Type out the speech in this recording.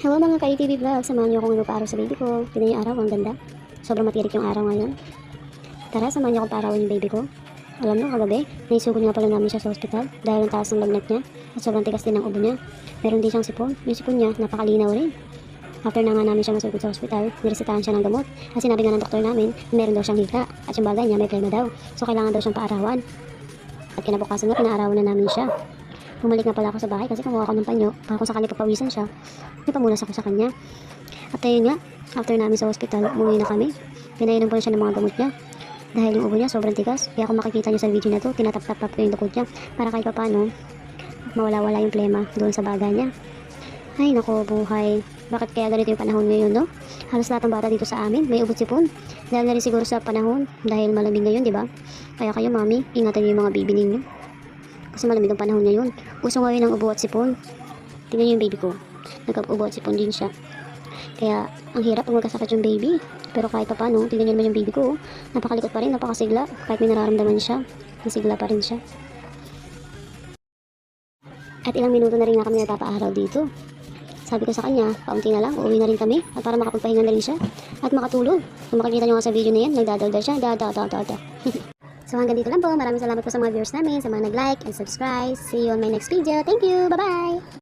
Hello mga ka-ATV Vlog, samahan niyo akong ipaaraw sa baby ko. Tignan niyo araw, ang ganda. Sobrang matirik yung araw ngayon. Tara, samahan niyo akong paarawin yung baby ko. Alam niyo, kagabi, naisugod nga pala namin siya sa ospital dahil ang taas ng lagnat niya at sobrang tigas din ng ubo niya. Meron din siyang sipon. Yung sipon niya, napakalinaw rin. After na nga namin siya masugod sa ospital, niresetahan siya ng gamot. At sinabi nga ng doktor namin, meron daw siyang hika. At yung bagay niya, may plema daw. So kailangan daw siyang paarawan. At kinabukasan nga, pinaarawan na namin siya. Bumalik nga pala ako sa bahay kasi kumuha ako ng panyo para kung sakali papawisan siya, may pamunas ako sa kanya. At ayun nga, after namin sa hospital, umuwi na kami. Pinainom po na siya ng mga gamot niya. Dahil yung ubo niya sobrang tigas. Kaya kung makikita niyo sa video na to, tinatap-tap ko yung dukod niya para kahit paano mawala-wala yung plema doon sa baga niya. Ay nako buhay. Bakit kaya ganito yung panahon ngayon, no? Halos lahat ng bata dito sa amin may ubot sipon. Dahil na rin siguro sa panahon, dahil malamig ngayon, di ba? Kaya kayo mami, ingatan niyo yung mga baby ninyo. Kasi malamig ang panahon ngayon. Uso ngayon ang ubo at sipon. Tingnan niyo yung baby ko. Nagka-ubo at sipon din siya. Kaya ang hirap pag magkasakit yung baby. Pero kahit pa paano, tingnan niyo naman yung baby ko. Napakalikot pa rin, napakasigla. Kahit may nararamdaman siya, masigla pa rin siya. At ilang minuto na rin nga kami nagpapaaraw dito. Sabi ko sa kanya, paunti na lang, uuwi na rin kami. At para makapagpahinga na rin siya. At makatulog. Kung makikita niyo nga sa video na yan, nagdadaldal siya. So hanggang dito lang po. Maraming salamat po sa mga viewers namin, sa mga nag-like and subscribe. See you on my next video. Thank you. Bye-bye!